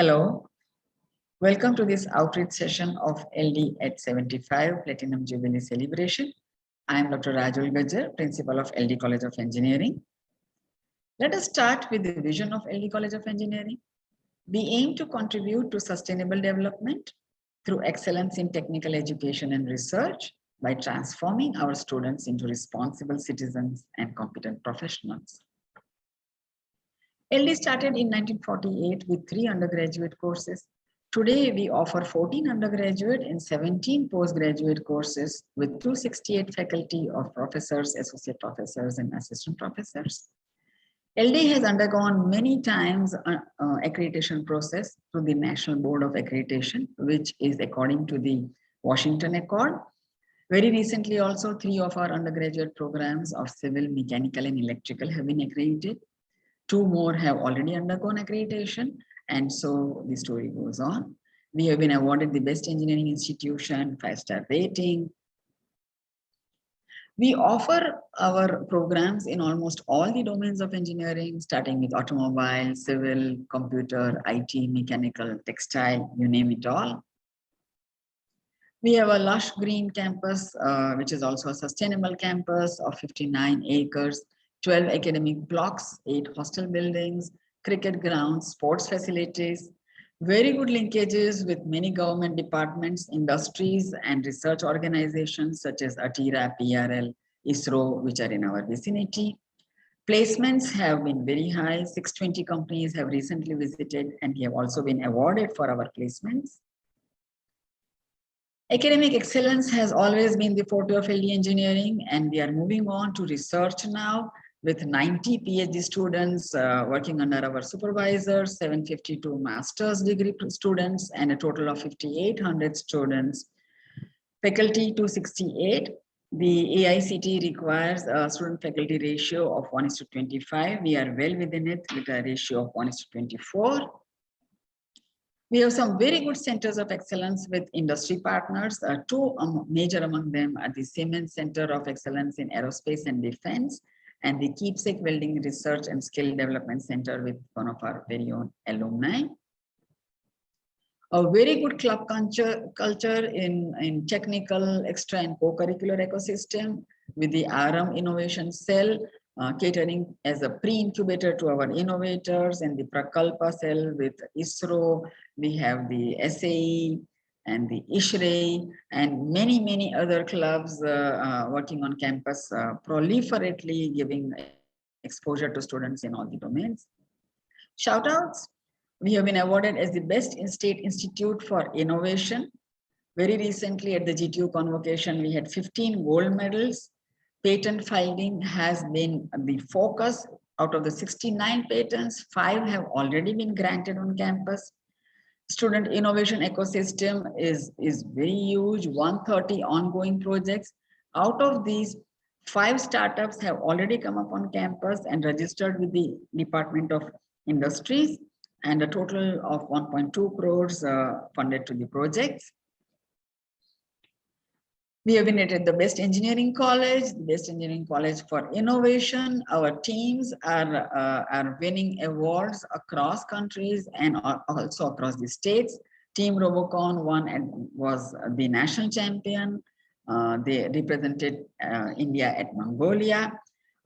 Hello, welcome to this outreach session of LD at 75 Platinum Jubilee Celebration. I am Dr. Rajul Gajjar, Principal of LD College of Engineering. Let us start with the vision of LD College of Engineering. We aim to contribute to sustainable development through excellence in technical education and research by transforming our students into responsible citizens and competent professionals. LD started in 1948 with 3 undergraduate courses. Today, we offer 14 undergraduate and 17 postgraduate courses with 268 faculty of professors, associate professors, and assistant professors. LD has undergone many times accreditation process through the National Board of Accreditation, which is according to the Washington Accord. Very recently also, 3 of our undergraduate programs of civil, mechanical, and electrical have been accredited. 2 more have already undergone accreditation, and so the story goes on. We have been awarded the Best Engineering Institution, 5-star rating. We offer our programs in almost all the domains of engineering, starting with automobile, civil, computer, IT, mechanical, textile, you name it all. We have a lush green campus, which is also a sustainable campus of 59 acres, 12 academic blocks, 8 hostel buildings, cricket grounds, sports facilities, very good linkages with many government departments, industries, and research organizations such as ATIRA, PRL, ISRO, which are in our vicinity. Placements have been very high. 620 companies have recently visited, and we have also been awarded for our placements. Academic excellence has always been the forte of LD Engineering, and we are moving on to research now, with 90 PhD students working under our supervisors, 752 master's degree students, and a total of 5,800 students. Faculty 268. The AICTE requires a student-faculty ratio of 1:25. We are well within it with a ratio of 1:24. We have some very good centers of excellence with industry partners. 2 major among them are the Siemens Center of Excellence in Aerospace and Defense, and the Keepsake Welding Research and Skill Development Center with one of our very own alumni. A very good club culture in technical, extra, and co-curricular ecosystem with the RM Innovation Cell, catering as a pre-incubator to our innovators, and the Prakalpa Cell with ISRO. We have the SAE and the ISHRE, and many other clubs working on campus proliferately, giving exposure to students in all the domains. Shout outs. We have been awarded as the Best State Institute for Innovation. Very recently at the GTU convocation, we had 15 gold medals. Patent filing has been the focus. Out of the 69 patents, 5 have already been granted on campus. Student innovation ecosystem is very huge, 130 ongoing projects. Out of these, 5 startups have already come up on campus and registered with the Department of Industries, and a total of 1.2 crores funded to the projects. We have been at the Best Engineering College, the Best Engineering College for Innovation. Our teams are winning awards across countries and also across the states. Team Robocon won and was the national champion. They represented India at Mongolia.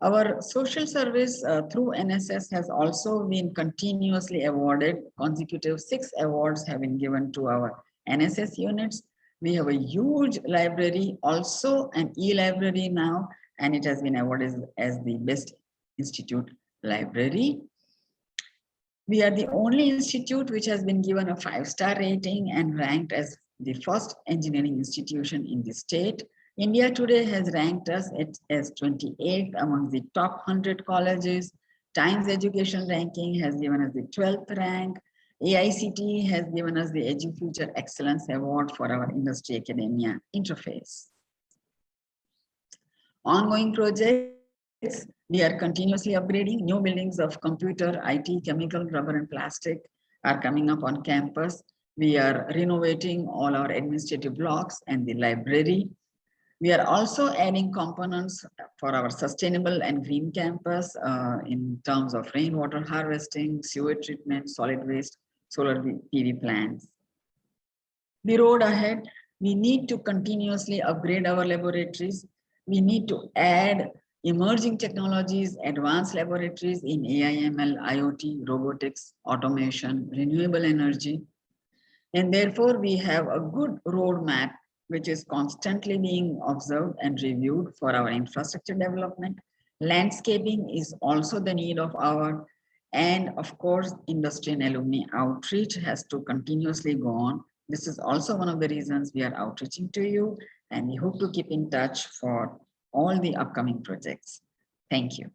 Our social service through NSS has also been continuously awarded. Consecutive 6 awards have been given to our NSS units. We have a huge library, also an e-library now, and it has been awarded as the Best Institute Library. We are the only institute which has been given a 5-star rating and ranked as the first engineering institution in the state. India today has ranked us as 28th among the top 100 colleges. Times Education Ranking has given us the 12th rank. AICTE has given us the EduFuture Excellence Award for our industry academia interface. Ongoing projects, we are continuously upgrading. New buildings of computer, IT, chemical, rubber, and plastic are coming up on campus. We are renovating all our administrative blocks and the library. We are also adding components for our sustainable and green campus in terms of rainwater harvesting, sewer treatment, solid waste solar PV plants. The road ahead, we need to continuously upgrade our laboratories. We need to add emerging technologies, advanced laboratories in AI, ML, IoT, robotics, automation, renewable energy. And therefore, we have a good roadmap which is constantly being observed and reviewed for our infrastructure development. Landscaping is also the need of our, and of course, industry and alumni outreach has to continuously go on. This is also one of the reasons we are outreaching to you, and we hope to keep in touch for all the upcoming projects. Thank you.